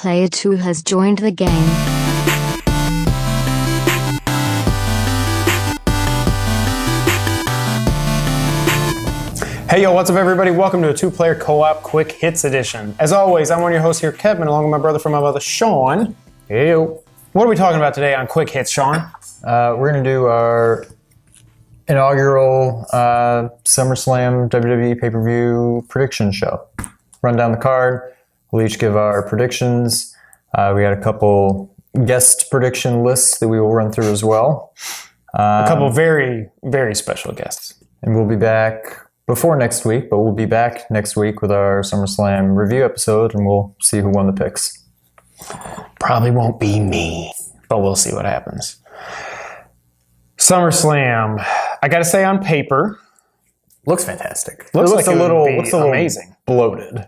Player 2 has joined the game. Hey yo, what's up everybody? Welcome to a two-player co-op quick hits edition. As always, I'm one of your hosts here, Kevin, along with my brother from my mother, Sean. Hey yo. What are we talking about today on quick hits, Sean? We're going to do our inaugural Summerslam WWE pay-per-view prediction show. Run down the card. We'll each give our predictions. We got a couple guest prediction lists that we will run through as well. A couple very, very special guests. And we'll be back before next week, but we'll be back next week with our SummerSlam review episode, and we'll see who won the picks. Probably won't be me, but we'll see what happens. SummerSlam, I gotta say, on paper, looks fantastic. Looks like a little amazing. Bloated.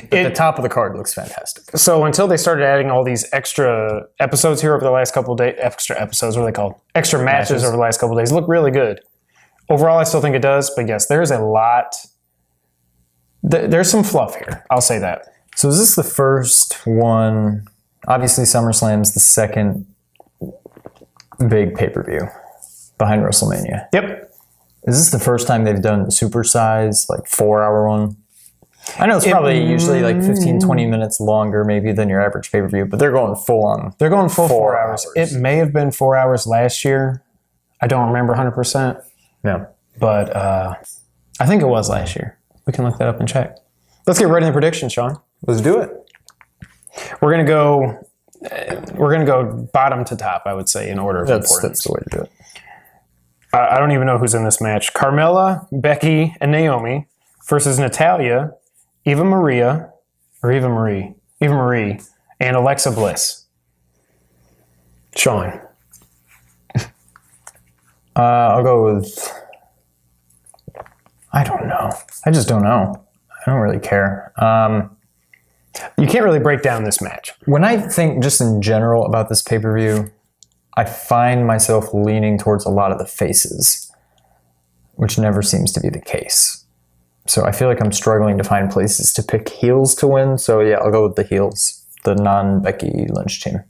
But the top of the card looks fantastic. So until they started adding all these extra episodes here over the last couple of days, extra episodes, what are they called? Extra matches over the last couple of days, look really good. Overall, I still think it does, but yes, there's a lot. There's some fluff here. I'll say that. So is this the first one? Obviously, SummerSlam's the second big pay-per-view behind WrestleMania. Yep. Is this the first time they've done the supersize, like 4-hour one? I know it's probably usually like 15, 20 minutes longer maybe than your average pay-per-view, but they're going full on. They're going full 4 hours. It may have been 4 hours last year. I don't remember 100%. Yeah. But I think it was last year. We can look that up and check. Let's get right into the predictions, Sean. Let's do it. We're gonna go bottom to top, I would say, in order of importance. That's the way to do it. I don't even know who's in this match. Carmella, Becky, and Naomi versus Natalya, Eva Marie, and Alexa Bliss. Sean. I'll go with... I don't know. I just don't know. I don't really care. You can't really break down this match. When I think just in general about this pay-per-view, I find myself leaning towards a lot of the faces, which never seems to be the case. So I feel like I'm struggling to find places to pick heels to win. So yeah, I'll go with the heels, the non-Becky Lynch team.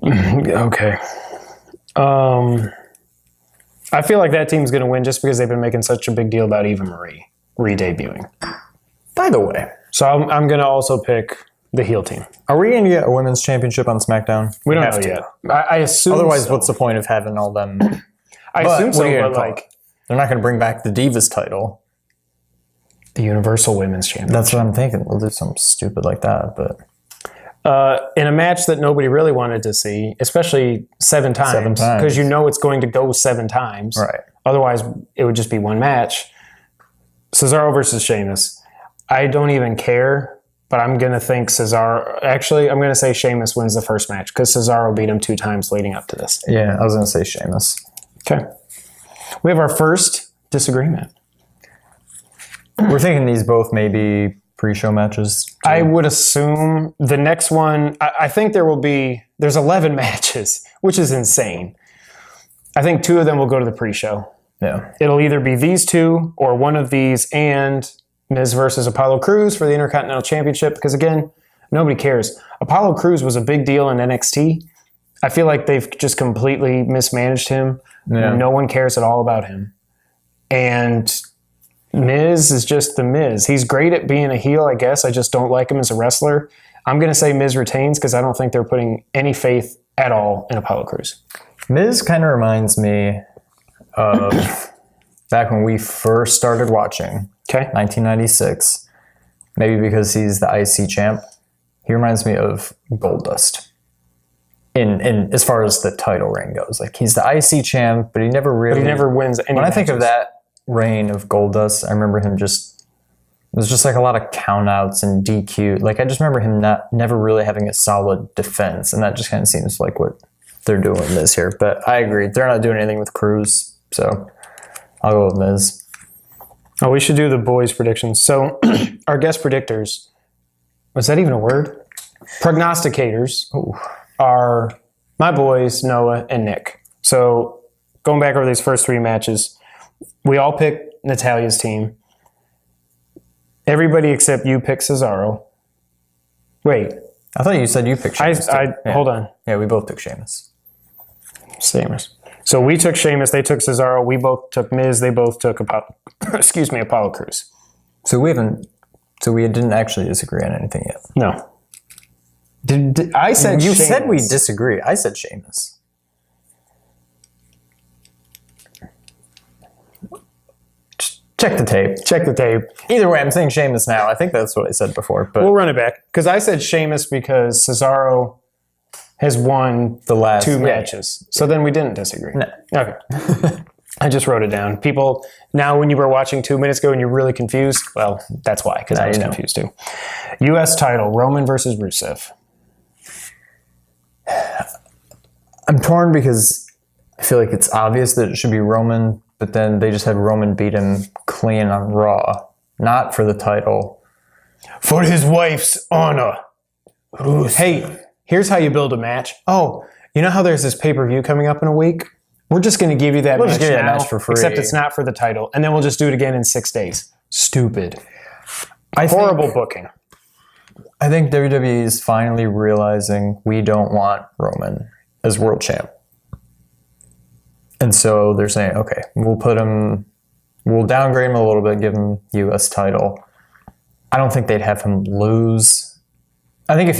Okay. I feel like that team's going to win just because they've been making such a big deal about Eva Marie re-debuting. By the way. So I'm going to also pick the heel team. Are we going to get a women's championship on SmackDown? We don't know yet. I assume Otherwise, so. what's the point of having all them? I assume so, but like... They're not going to bring back the Divas title. The Universal Women's Championship. That's what I'm thinking. We'll do something stupid like that, but... in a match that nobody really wanted to see, especially 7 times, because you know it's going to go 7 times. Right. Otherwise, it would just be one match. Cesaro versus Sheamus. I don't even care, but I'm going to think Cesaro... Actually, I'm going to say Sheamus wins the first match, because Cesaro beat him 2 times leading up to this. Yeah, I was going to say Sheamus. Okay. We have our first disagreement. We're thinking these both may be pre-show matches. Too. I would assume the next one, I think there's 11 matches, which is insane. I think 2 of them will go to the pre-show. Yeah. It'll either be these 2 or one of these and Miz versus Apollo Crews for the Intercontinental Championship, because again, nobody cares. Apollo Crews was a big deal in NXT. I feel like they've just completely mismanaged him. Yeah. No one cares at all about him. And Miz is just the Miz. He's great at being a heel, I guess. I just don't like him as a wrestler. I'm going to say Miz retains because I don't think they're putting any faith at all in Apollo Crews. Miz kind of reminds me of back when we first started watching, 1996. Maybe because he's the IC champ. He reminds me of Goldust. In as far as the title reign goes. Like, he's the IC champ, but he never wins any When matches. I think of that reign of Goldust, I remember him it was just like a lot of countouts and DQ. Like, I just remember him never really having a solid defense, and that just kind of seems like what they're doing with Miz here. But I agree. They're not doing anything with Crews, so I'll go with Miz. Oh, we should do the boys' predictions. So, our guest predictors, was that even a word? Prognosticators. Ooh. Are my boys, Noah and Nick. So going back over these first 3 matches, we all picked Natalya's team. Everybody except you picked Cesaro. Wait. I thought you said you picked Sheamus. Hold on. Yeah, we both took Sheamus. Sheamus. So we took Sheamus. They took Cesaro. We both took Miz. They both took Apollo Crews. So we didn't actually disagree on anything yet. No. Did I said you Sheamus. said we disagree. I said Sheamus. Check the tape. Check the tape. Either way, I'm saying Sheamus now. I think that's what I said before. But we'll run it back. Because I said Sheamus because Cesaro has won the last 2 matches. So then we didn't disagree. No. Okay. I just wrote it down. People, now when you were watching 2 minutes ago and you're really confused, well, that's why, because I was confused too. U.S. title, Roman versus Rusev. I'm torn because I feel like it's obvious that it should be Roman, but then they just had Roman beat him clean on Raw. Not for the title. For his wife's honor. Rusev. Hey, here's how you build a match. Oh, you know how there's this pay-per-view coming up in a week? We're just going to give you that match now, match for free. Except it's not for the title. And then we'll just do it again in 6 days. Stupid. Horrible booking. I think WWE is finally realizing we don't want Roman as world champ. And so they're saying, okay, we'll downgrade him a little bit, give him U.S. title. I don't think they'd have him lose. I think if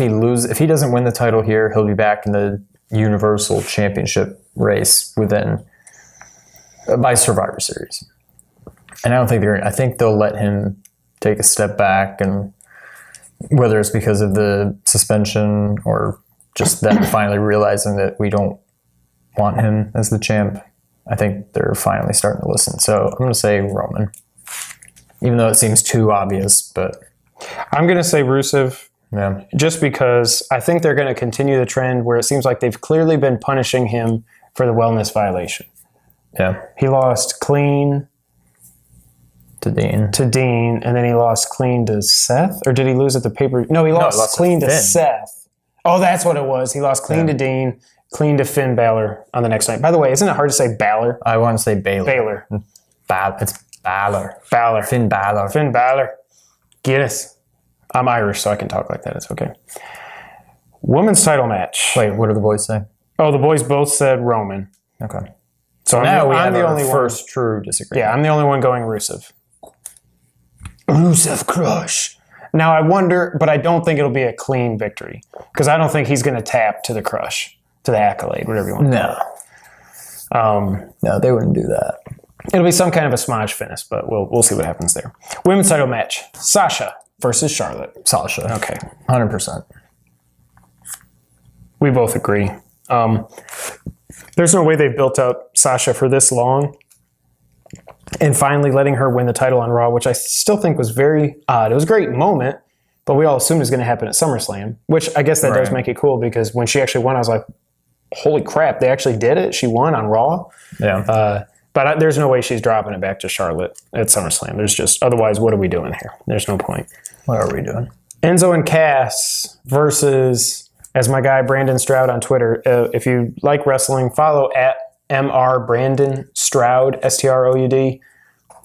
he doesn't win the title here, he'll be back in the Universal Championship race by Survivor Series. And I think they'll let him take a step back, and whether it's because of the suspension or just them finally realizing that we don't want him as the champ, I think they're finally starting to listen. So I'm going to say Roman, even though it seems too obvious, but I'm going to say Rusev. Yeah. Just because I think they're going to continue the trend where it seems like they've clearly been punishing him for the wellness violation. Yeah. He lost clean to Dean, and then he lost clean to Seth? Or did he lose at the paper? No, he lost clean to Seth. Oh, that's what it was. He lost clean to Dean, clean to Finn Balor on the next night. By the way, isn't it hard to say Balor? I want to say Baylor. Baylor. It's Balor. Balor. Finn Balor. Finn Balor. Get us. I'm Irish, so I can talk like that. It's okay. Women's title match. Wait, what did the boys say? Oh, the boys both said Roman. Okay. So now I'm the only only first true disagreement. Yeah, I'm the only one going Rusev. Rusev crush. Now I wonder, but I don't think it'll be a clean victory because I don't think he's going to tap to the crush, to the accolade, whatever you want to call it. No, they wouldn't do that. It'll be some kind of a smudge finish, but we'll see what happens there. Women's title match: Sasha versus Charlotte. Sasha. Okay, 100%. We both agree. There's no way they've built up Sasha for this long. And finally letting her win the title on Raw, which I still think was very odd. It was a great moment, but we all assumed it was going to happen at SummerSlam, which I guess that does make it cool because when she actually won, I was like, holy crap, they actually did it. She won on Raw. Yeah. But there's no way she's dropping it back to Charlotte at SummerSlam. There's just, otherwise, what are we doing here? There's no point. What are we doing? Enzo and Cass versus, as my guy Brandon Stroud on Twitter. If you like wrestling, follow at Mr. Brandon Stroud, Stroud.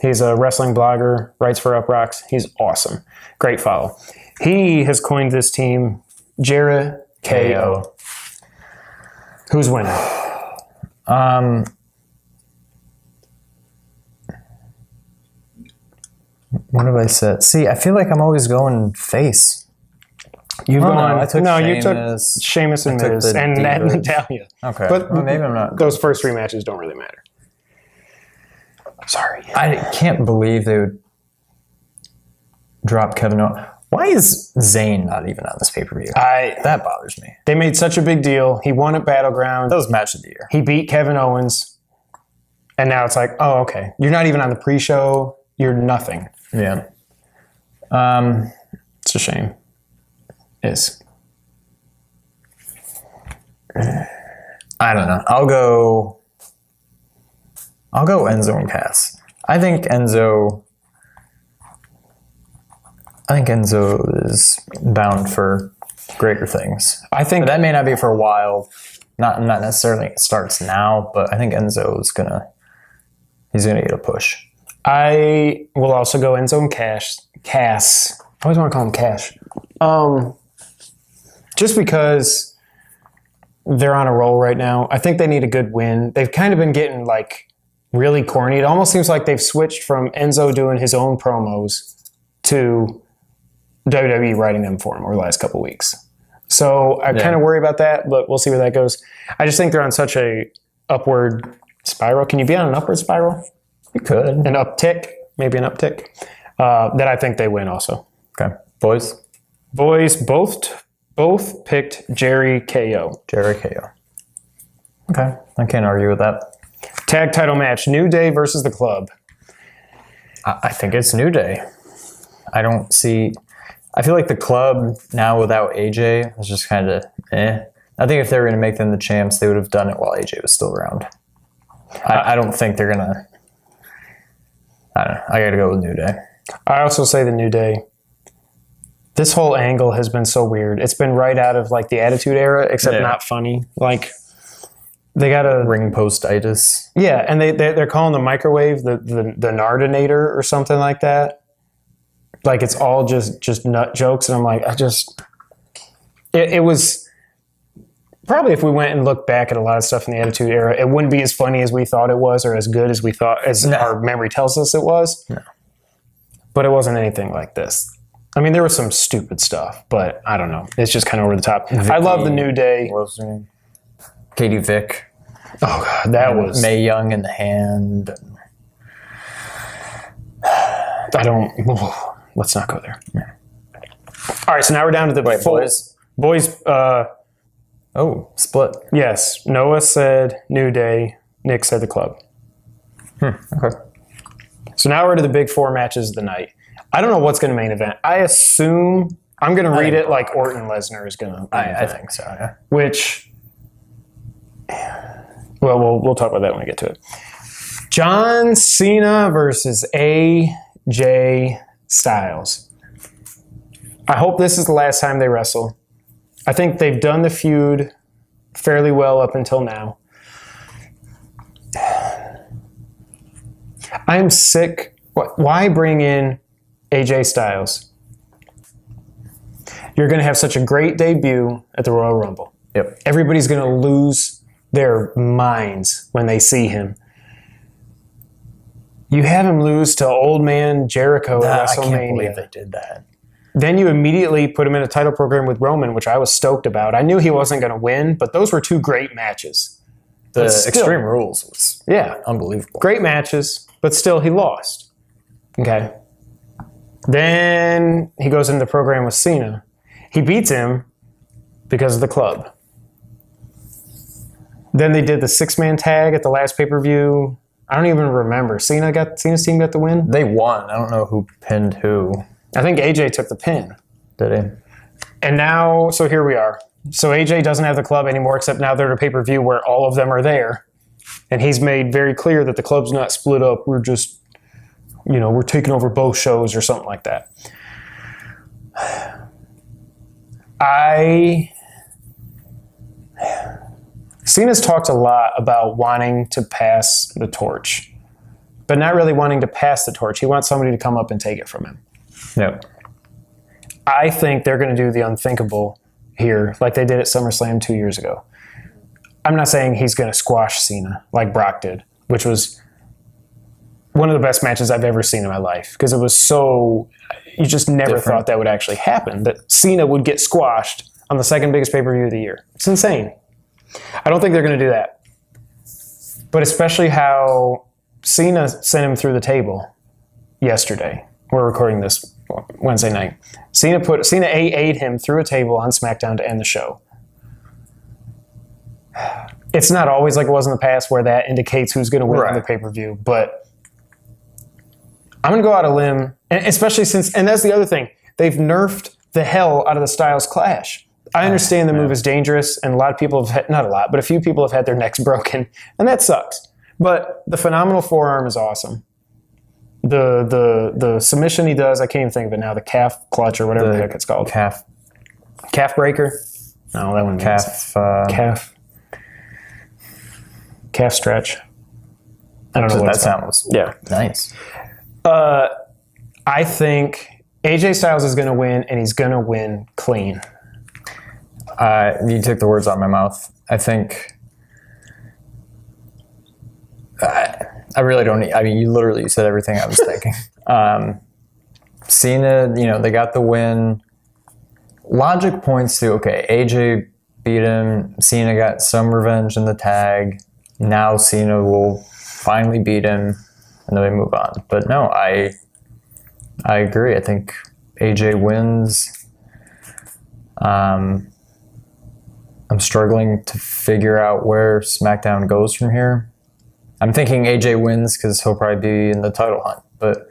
He's a wrestling blogger, writes for Up Rocks. He's awesome. Great follow. He has coined this team Jericho. Who's winning? What have I said? See, I feel like I'm always going face. You Sheamus. took Sheamus and Miz and Natalia. Okay, but well, maybe I'm not. Those first 3 matches don't really matter. Sorry, I can't believe they would drop Kevin Owens. Why is Zayn not even on this pay-per-view? That bothers me. They made such a big deal. He won at Battleground. That was match of the year. He beat Kevin Owens, and now it's like, oh, okay, you're not even on the pre-show. You're nothing. Yeah. It's a shame. Is. I don't know. I'll go Enzo and Cass. I think Enzo is bound for greater things. I think but that may not be for a while. Not necessarily it starts now, but I think he's gonna get a push. I will also go Enzo and Cass. I always want to call him Cash. Just because they're on a roll right now. I think they need a good win. They've kind of been getting like really corny. It almost seems like they've switched from Enzo doing his own promos to WWE writing them for him over the last couple weeks. So I kind of worry about that, but we'll see where that goes. I just think they're on such a upward spiral. Can you be on an upward spiral? You could. An uptick, maybe an uptick. That I think they win also. Okay. Boys, both picked Jerry KO. Jerry KO. Okay. I can't argue with that. Tag title match, New Day versus the Club. I think it's New Day. I feel like the Club now without AJ is just kind of eh. I think if they were going to make them the champs, they would have done it while AJ was still around. I don't think they're going to. I don't know. I got to go with New Day. I also say the New Day. This whole angle has been so weird. It's been right out of like the Attitude Era, except not funny. Like they got a ring postitis. Yeah, and they're calling the microwave the Nardinator or something like that. Like it's all just nut jokes, and I'm like, it was probably if we went and looked back at a lot of stuff in the Attitude Era, it wouldn't be as funny as we thought it was, or as good as we thought our memory tells us it was. No. But it wasn't anything like this. I mean, there was some stupid stuff, but I don't know. It's just kind of over the top. I love the New Day. What was her name? Katie Vick. Oh God, that was Mae Young in the hand. I don't. Let's not go there. Yeah. All right, so now we're down to the boys. Boys. Split. Yes, Noah said New Day. Nick said the Club. Okay. So now we're to the big four matches of the night. I don't know what's going to main event. I assume I'm going to read it like Orton Lesnar is going to. I think so. Yeah. Which, well, we'll talk about that when we get to it. John Cena versus AJ Styles. I hope this is the last time they wrestle. I think they've done the feud fairly well up until now. I'm sick. Why bring in AJ Styles? You're going to have such a great debut at the Royal Rumble. Yep. Everybody's going to lose their minds when they see him. You have him lose to old man Jericho at WrestleMania. I can't believe they did that. Then you immediately put him in a title program with Roman, which I was stoked about. I knew he wasn't going to win, but those were two great matches. The Extreme Rules was unbelievable. Great matches, but still he lost. Okay. Then he goes into the program with Cena. He beats him because of the Club. Then they did the 6-man tag at the last pay-per-view. I don't even remember. Cena's team got the win? They won. I don't know who pinned who. I think AJ took the pin. Did he? And now, so here we are. So AJ doesn't have the Club anymore, except now they're at a pay-per-view where all of them are there. And he's made very clear that the Club's not split up. We're just, we're taking over both shows or something like that. Cena's talked a lot about wanting to pass the torch, but not really wanting to pass the torch. He wants somebody to come up and take it from him. Yep. I think they're going to do the unthinkable here, like they did at Summerslam 2 years ago. I'm not saying he's going to squash Cena like Brock did, which was one of the best matches I've ever seen in my life, because it was so, you just never thought that would actually happen, that Cena would get squashed on the second biggest pay-per-view of the year. It's insane. I don't think they're going to do that. But especially how Cena sent him through the table yesterday. We're recording this Wednesday night. Cena AA'd him through a table on SmackDown to end the show. It's not always like it was in the past where that indicates who's going to win in the pay-per-view, but I'm going to go out on a limb, and especially since, and that's the other thing, they've nerfed the hell out of the Styles Clash. I understand the move is dangerous, and a lot of people have had, not a lot, but a few people have had their necks broken, and that sucks. But the phenomenal forearm is awesome. The submission he does, I can't even think of it now, the calf clutch or whatever the heck it's called. Calf breaker? No, that one. Calf stretch. I don't know what that sounds. Yeah. Nice. I think AJ Styles is going to win, and he's going to win clean. You took the words out of my mouth. I think I really don't need, I mean, you literally said everything I was thinking. Cena, they got the win. Logic points to, okay, AJ beat him. Cena got some revenge in the tag. Now Cena will finally beat him, and then we move on. But no, I agree. I think AJ wins. I'm struggling to figure out where SmackDown goes from here. I'm thinking AJ wins because he'll probably be in the title hunt, but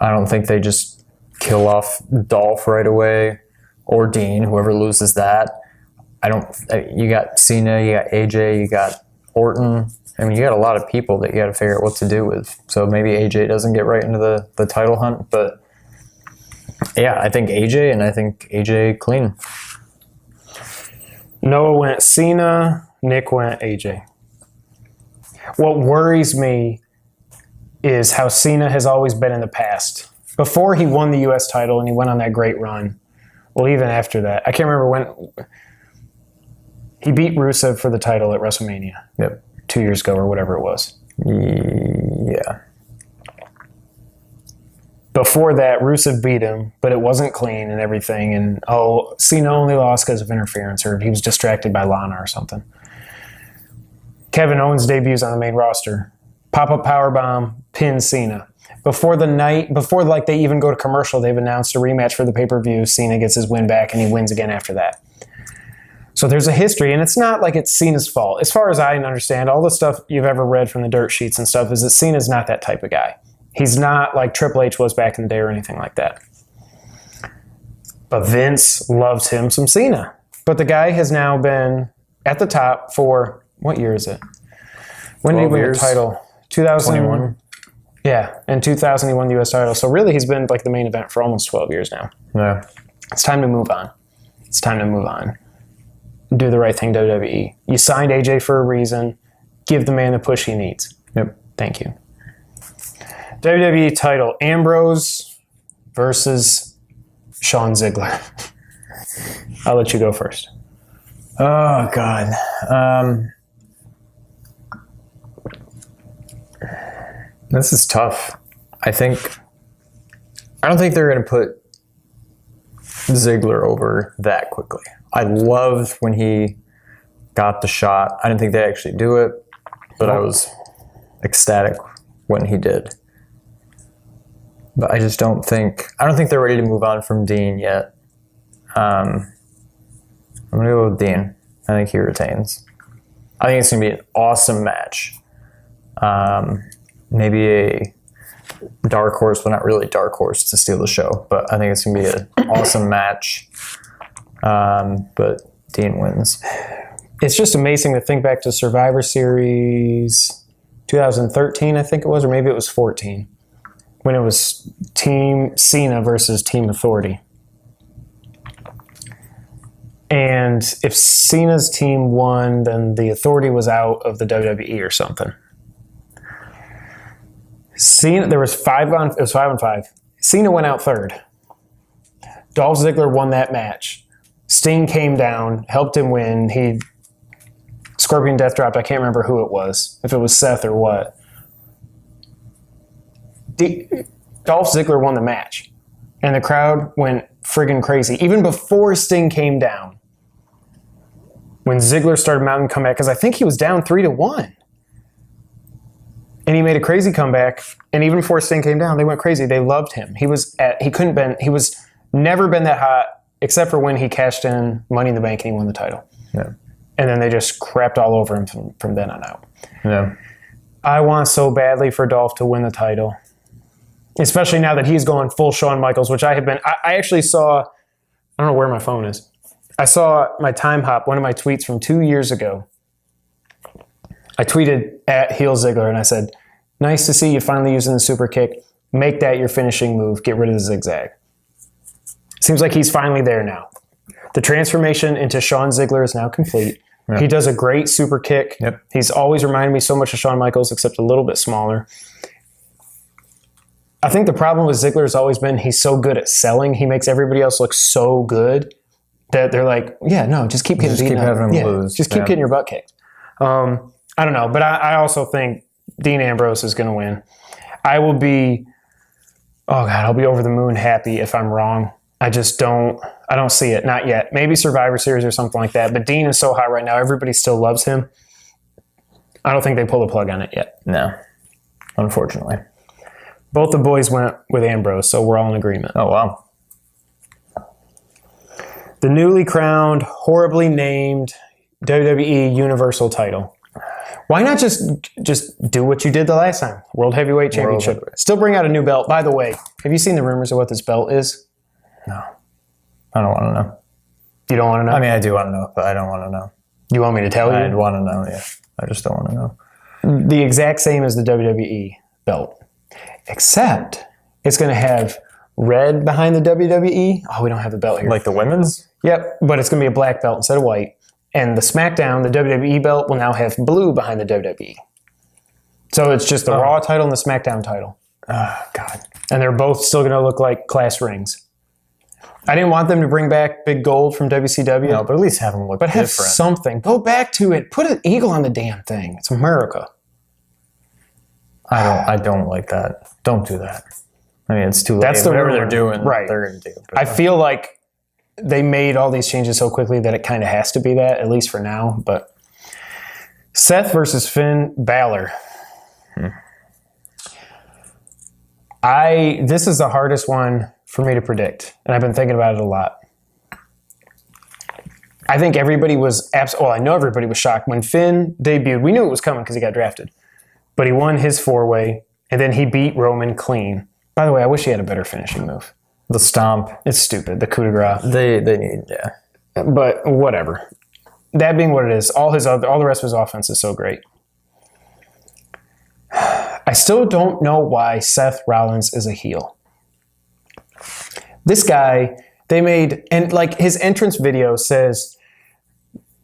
I don't think they just kill off Dolph right away or Dean, whoever loses that. You got Cena, you got AJ, you got Orton. I mean, you got a lot of people that you got to figure out what to do with. So maybe AJ doesn't get right into the title hunt, but yeah, I think AJ, and I think AJ clean. Noah went Cena, Nick went AJ. What worries me is how Cena has always been in the past. Before he won the U.S. title and he went on that great run, well, even after that, I can't remember when he beat Rusev for the title at WrestleMania. Yep. 2 years ago or whatever it was. Yeah. Before that, Rusev beat him, but it wasn't clean and everything. And, Cena only lost because of interference, or he was distracted by Lana or something. Kevin Owens debuts on the main roster. Pop-up powerbomb, pin Cena. Before they even go to commercial, they've announced a rematch for the pay-per-view. Cena gets his win back, and he wins again after that. So there's a history, and it's not like it's Cena's fault. As far as I understand, all the stuff you've ever read from the dirt sheets and stuff is that Cena's not that type of guy. He's not like Triple H was back in the day or anything like that. But Vince loves him some Cena. But the guy has now been at the top for, what year is it? When did he win the title? 2021. Yeah, in 2000 he won the U.S. title. So really he's been like the main event for almost 12 years now. Yeah. It's time to move on. It's time to move on. Do the right thing, WWE. You signed AJ for a reason. Give the man the push he needs. Yep. Thank you. WWE title, Ambrose versus Sean Ziggler. I'll let you go first. Oh, God. This is tough. I don't think they're going to put Ziggler over that quickly. I loved when he got the shot. I didn't think they'd actually do it, but I was ecstatic when he did. But I don't think they're ready to move on from Dean yet. I'm going to go with Dean. I think he retains. I think it's going to be an awesome match. Maybe a dark horse, but not really dark horse to steal the show. But I think it's going to be an awesome match. But Dean wins. It's just amazing to think back to Survivor Series 2013, I think it was, or maybe it was 14, when it was Team Cena versus Team Authority. And if Cena's team won, then the Authority was out of the WWE or something. Cena, it was 5 on 5. Cena went out third. Dolph Ziggler won that match. Sting came down, helped him win. He Scorpion Death dropped. I can't remember who it was, if it was Seth or what. Dolph Ziggler won the match, and the crowd went friggin' crazy. Even before Sting came down, when Ziggler started mounting comeback, because I think he was down 3-1. And he made a crazy comeback, and even before Sting came down, they went crazy. They loved him. He was never been that hot, except for when he cashed in Money in the Bank and he won the title. Yeah. And then they just crapped all over him from then on out. Yeah. I want so badly for Dolph to win the title, especially now that he's going full Shawn Michaels, which I have been. I actually saw, I don't know where my phone is. I saw my time hop, one of my tweets from 2 years ago. I tweeted at Heel Ziggler and I said, "Nice to see you finally using the super kick. Make that your finishing move. Get rid of the zigzag." Seems like he's finally there now. The transformation into Shawn Ziggler is now complete. Yep. He does a great super kick. Yep. He's always reminded me so much of Shawn Michaels, except a little bit smaller. I think the problem with Ziggler has always been he's so good at selling. He makes everybody else look so good. that they're like, yeah, no, just keep getting Just beaten keep up. having them Yeah, lose. just keep Yeah. getting your butt kicked. I don't know, but I also think Dean Ambrose is going to win. I will be, oh God, I'll be over the moon happy if I'm wrong. I don't see it, not yet. Maybe Survivor Series or something like that, but Dean is so hot right now, everybody still loves him. I don't think they pull the plug on it yet. No, unfortunately. Both the boys went with Ambrose, so we're all in agreement. Oh, wow. The newly crowned, horribly named WWE Universal title. Why not just do what you did the last time? World Heavyweight Championship. Heavyweight. Still bring out a new belt. By the way, have you seen the rumors of what this belt is? No. I don't want to know. You don't want to know? I mean, I do want to know, but I don't want to know. You want me to tell you? I'd want to know, yeah. I just don't want to know. The exact same as the WWE belt. Except it's going to have red behind the WWE. Oh, we don't have the belt here. Like the women's? Yep, but it's going to be a black belt instead of white. And the SmackDown, the WWE belt, will now have blue behind the WWE. So it's just the Raw title and the SmackDown title. Oh, God. And they're both still going to look like class rings. I didn't want them to bring back Big Gold from WCW. No, but at least have them look but have different. something. Go back to it. Put an eagle on the damn thing. It's America. I don't like that. Don't do that. I mean, it's too late. That's the Whatever rumor. they're doing, Right. they're going to do. But I feel like they made all these changes so quickly that it kind of has to be that, at least for now. But Seth versus Finn Balor. This is the hardest one for me to predict, and I've been thinking about it a lot. I think everybody was I know everybody was shocked when Finn debuted. We knew it was coming because he got drafted, but he won his 4-way, and then he beat Roman clean. By the way, I wish he had a better finishing move. the stomp. It's stupid. The coup de grace. They need, yeah. But whatever. That being what it is, all the rest of his offense is so great. I still don't know why Seth Rollins is a heel. This guy, they made, and like his entrance video says,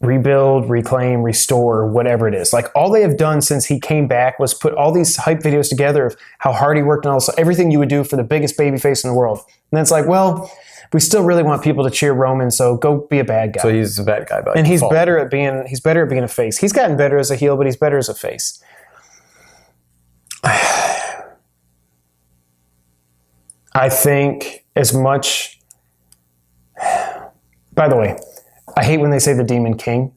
rebuild, reclaim, restore, whatever it is. Like all they have done since he came back was put all these hype videos together of how hard he worked and also everything you would do for the biggest babyface in the world. And then it's like, well, we still really want people to cheer Roman, so go be a bad guy. So he's a bad guy by and default. he's better at being a face. He's gotten better as a heel, but he's better as a face. I think as much. By the way, I hate when they say the Demon King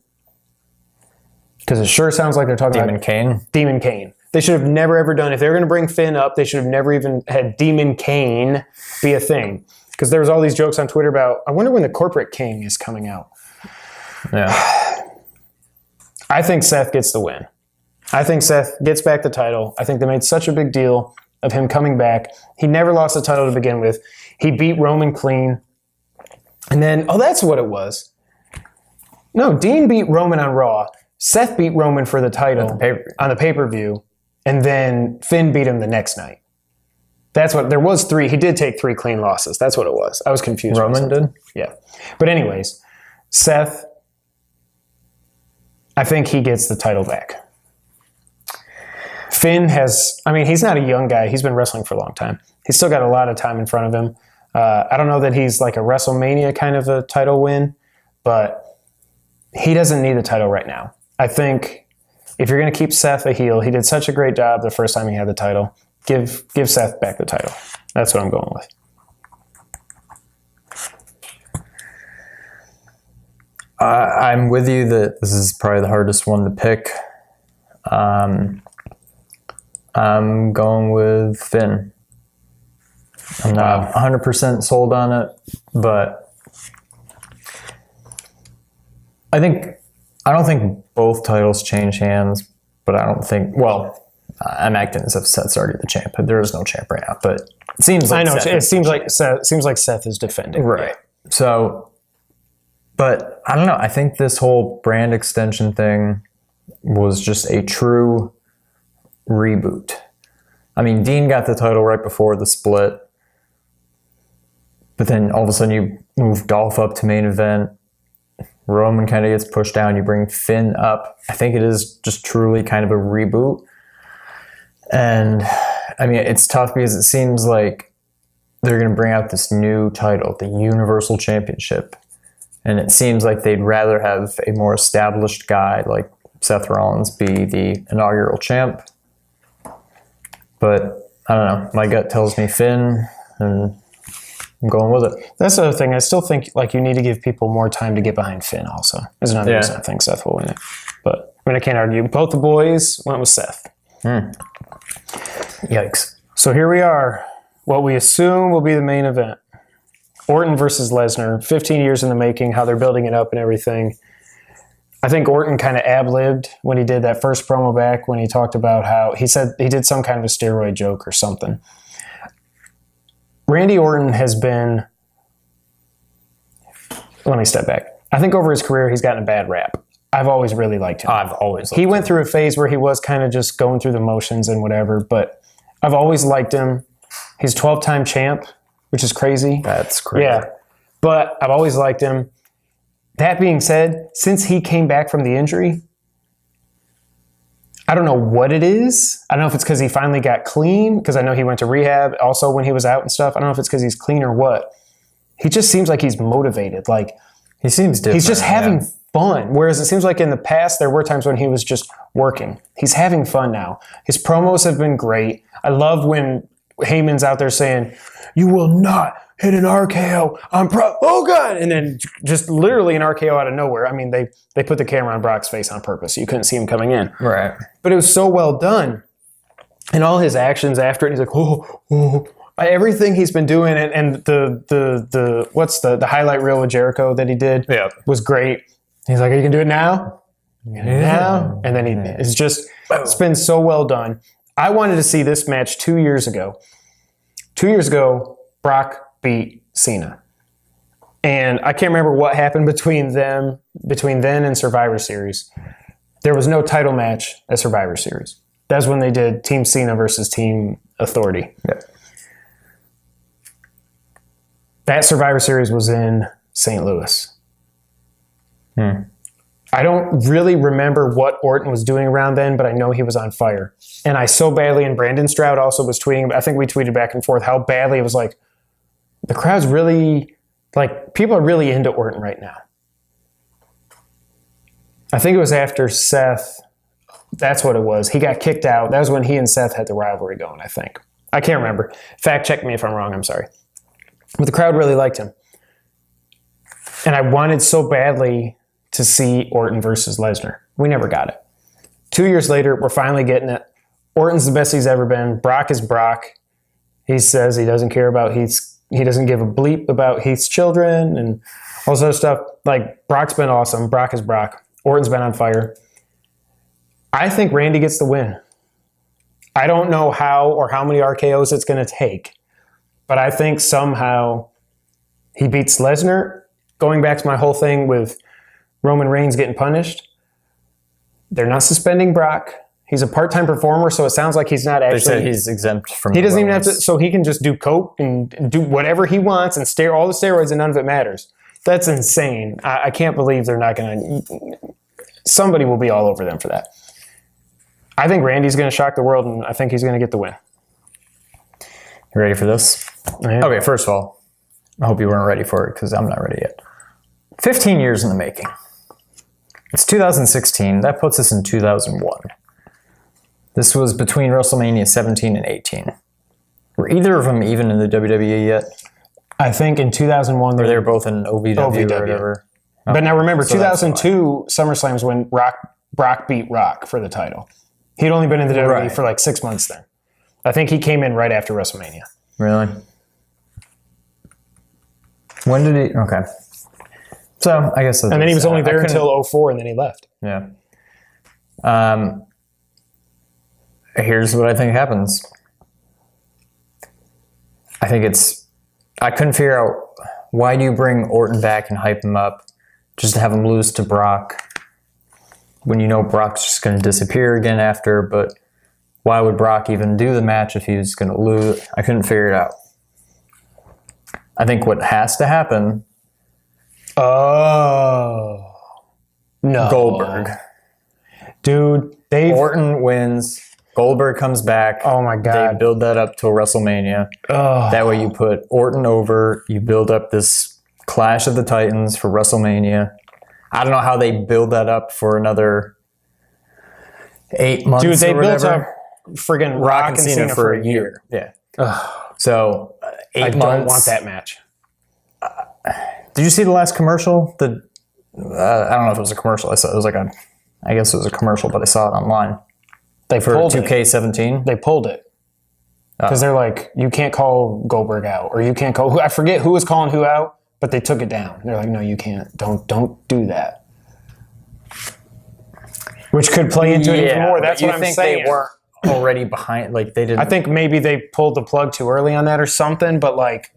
because it sure sounds like they're talking Demon about Kane. Demon Kane. They should have never ever done. If they were going to bring Finn up, they should have never even had Demon Kane be a thing. Because there was all these jokes on Twitter about, I wonder when the Corporate King is coming out. Yeah. I think Seth gets the win. I think Seth gets back the title. I think they made such a big deal of him coming back. He never lost the title to begin with. He beat Roman clean. And then, that's what it was. No, Dean beat Roman on Raw. Seth beat Roman for the title on the pay-per-view. And then Finn beat him the next night. That's what, there was 3. He did take 3 clean losses. That's what it was. I was confused. Roman did? Yeah. But anyways, Seth, I think he gets the title back. Finn he's not a young guy. He's been wrestling for a long time. He's still got a lot of time in front of him. I don't know that he's like a WrestleMania kind of a title win, but he doesn't need the title right now. I think if you're going to keep Seth a heel, he did such a great job the first time he had the title. Give Seth back the title. That's what I'm going with. I'm with you that this is probably the hardest one to pick. I'm going with Finn. I'm not 100% sold on it, but I don't think both titles change hands, but I don't think, I'm acting as if Seth's already the champ. There is no champ right now, but it seems like it seems like Seth is defending. Right. Yeah. So, but I don't know. I think this whole brand extension thing was just a true reboot. I mean, Dean got the title right before the split, but then all of a sudden you move Dolph up to main event. Roman kind of gets pushed down. You bring Finn up. I think it is just truly kind of a reboot. And I mean, it's tough because it seems like they're going to bring out this new title, the Universal Championship. And it seems like they'd rather have a more established guy like Seth Rollins be the inaugural champ. But I don't know. My gut tells me Finn, and I'm going with it. That's the other thing. I still think like you need to give people more time to get behind Finn also. There's another reason I think Seth will win it. But I can't argue. Both the boys went with Seth. Yikes. So here we are. What we assume will be the main event. Orton versus Lesnar. 15 years in the making, how they're building it up and everything. I think Orton kind of ad-libbed when he did that first promo back when he talked about how he said he did some kind of a steroid joke or something. Randy Orton has been... Let me step back. I think over his career, he's gotten a bad rap. I've always really liked him. I've always liked him. He went through a phase where he was kind of just going through the motions and whatever, but I've always liked him. He's 12-time champ, which is crazy. That's crazy. Yeah, but I've always liked him. That being said, since he came back from the injury, I don't know what it is. I don't know if it's because he finally got clean, because I know he went to rehab also when he was out and stuff. I don't know if it's because he's clean or what. He just seems like he's motivated. Like he seems different. He's just having fun. Whereas it seems like in the past, there were times when he was just working. He's having fun now. His promos have been great. I love when Heyman's out there saying, "You will not hit an RKO on Brock." Oh, God. And then just literally an RKO out of nowhere. I mean, they put the camera on Brock's face on purpose. So you couldn't see him coming in. Right. But it was so well done. And all his actions after it, he's like, oh. Everything he's been doing, and the highlight reel with Jericho that he did was great. He's like, "Are you going to do it now? Now?" And then it's been so well done. I wanted to see this match 2 years ago. 2 years ago, Brock beat Cena. And I can't remember what happened between then and Survivor Series. There was no title match at Survivor Series. That's when they did Team Cena versus Team Authority. Yeah. That Survivor Series was in St. Louis. I don't really remember what Orton was doing around then, but I know he was on fire. And I so badly, and Brandon Stroud also was tweeting, I think we tweeted back and forth how badly it was like, the crowd's really, like, people are really into Orton right now. I think it was after Seth, that's what it was. He got kicked out. That was when he and Seth had the rivalry going, I think. I can't remember. Fact check me if I'm wrong, I'm sorry. But the crowd really liked him. And I wanted so badly to see Orton versus Lesnar. We never got it. 2 years later, we're finally getting it. Orton's the best he's ever been. Brock is Brock. He says he doesn't care about he doesn't give a bleep about Heath's children and all this other stuff. Like, Brock's been awesome. Brock is Brock. Orton's been on fire. I think Randy gets the win. I don't know how or how many RKOs it's going to take. But I think somehow he beats Lesnar. Going back to my whole thing with Roman Reigns getting punished, they're not suspending Brock. He's a part-time performer, so it sounds like he's not actually... They said he's exempt from... He doesn't even have to... So he can just do coke and do whatever he wants and all the steroids and none of it matters. That's insane. I can't believe they're not going to... Somebody will be all over them for that. I think Randy's going to shock the world, and I think he's going to get the win. You ready for this? Okay, first of all, I hope you weren't ready for it because I'm not ready yet. 15 years in the making. It's 2016. That puts us in 2001. This was between WrestleMania 17 and 18. Were either of them even in the WWE yet? I think in 2001... Or they were both in OVW or whatever. But now remember, so 2002 SummerSlam is when Brock beat Rock for the title. He'd only been in the WWE for like 6 months then. I think he came in right after WrestleMania. Really? When did he... Okay. So, I guess... And then he was only there until 04, and then he left. Yeah. Here's what I think happens. I think it's... I couldn't figure out, why do you bring Orton back and hype him up just to have him lose to Brock when you know Brock's just going to disappear again after, but... Why would Brock even do the match if he was going to lose? I couldn't figure it out. I think what has to happen... Oh. No. Goldberg. Dude, Orton wins. Goldberg comes back. Oh, my God. They build that up till WrestleMania. That way you put Orton over. You build up this Clash of the Titans for WrestleMania. I don't know how they build that up for another 8 months. Dude, they or built whatever. up friggin' Rock and Cena for a year. Yeah. So 8 months. I don't want that match. Did you see the last commercial? I don't know if it was a commercial. I guess it was a commercial, but I saw it online. They For pulled 2K17? They pulled it. Because they're like, you can't call Goldberg out, or you can't call who. I forget who was calling who out, but they took it down. They're like, no, you can't. Don't do that. Which could play into it even more. That's what I'm saying. They weren't already behind, like they didn't. I think maybe they pulled the plug too early on that or something, but like,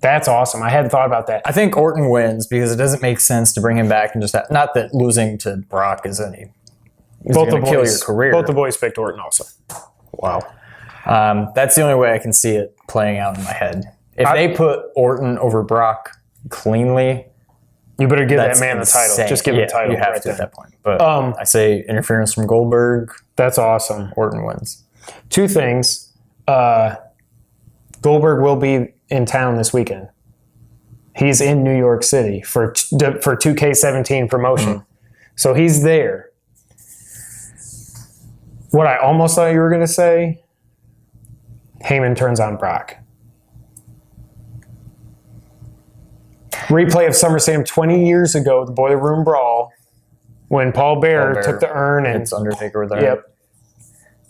that's awesome. I hadn't thought about that. I think Orton wins because it doesn't make sense to bring him back and just have, not that losing to Brock is any. Both the boys, kill your career. Both the boys picked Orton also. Wow. That's the only way I can see it playing out in my head. If they put Orton over Brock cleanly, you better give that man the title. Just give him the title. You have to at that point. But I say interference from Goldberg. That's awesome. Orton wins. 2 things. Goldberg will be in town this weekend. He's in New York City for 2K17 promotion. So he's there. What I almost thought you were going to say, Heyman turns on Brock. Replay of SummerSlam 20 years ago, the Boiler Room Brawl, when Paul Bearer took the urn and it's Undertaker there. Yep.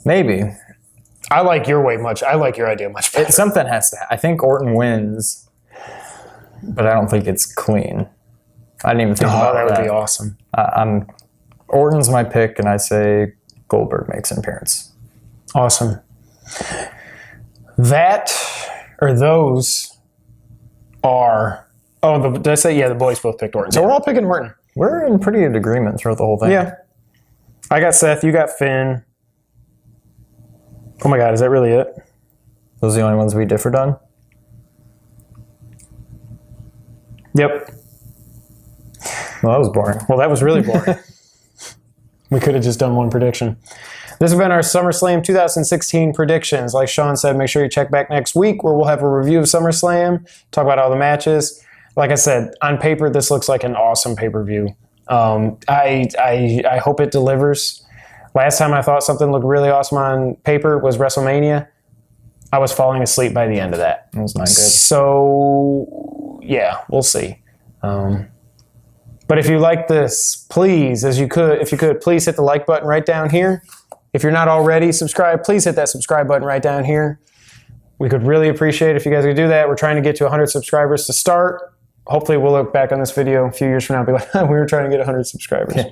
Maybe. I like your idea much better. Something has to. I think Orton wins, but I don't think it's clean. I didn't even think about that. That would be awesome. Orton's my pick, and I say Goldberg makes an appearance. Awesome. That or those are. Did I say the boys both picked Orton? So we're all picking Orton. We're in pretty good agreement throughout the whole thing. Yeah. I got Seth. You got Finn. Oh my God, is that really it? Those are the only ones we differed on? Yep. Well, that was boring. Well, that was really boring. We could have just done one prediction. This has been our SummerSlam 2016 predictions. Like Sean said, make sure you check back next week where we'll have a review of SummerSlam, talk about all the matches. Like I said, on paper, this looks like an awesome pay-per-view. I hope it delivers. Last time I thought something looked really awesome on paper was WrestleMania. I was falling asleep by the end of that. It was not good. So, yeah, we'll see. But if you like this, please, if you could, please hit the like button right down here. If you're not already subscribed, please hit that subscribe button right down here. We could really appreciate it if you guys could do that. We're trying to get to 100 subscribers to start. Hopefully we'll look back on this video a few years from now and be like, we were trying to get 100 subscribers. Yeah.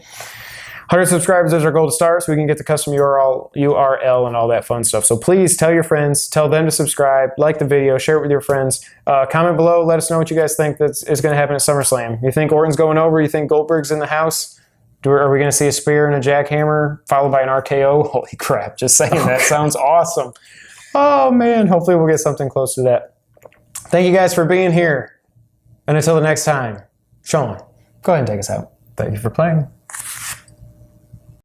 100 subscribers is our goal to start so we can get the custom URL and all that fun stuff. So please tell your friends, tell them to subscribe, like the video, share it with your friends. Comment below, let us know what you guys think is going to happen at SummerSlam. You think Orton's going over? You think Goldberg's in the house? Are we going to see a spear and a jackhammer followed by an RKO? Holy crap, just saying that sounds awesome. Oh man, hopefully we'll get something close to that. Thank you guys for being here. And until the next time, Sean, go ahead and take us out. Thank you for playing.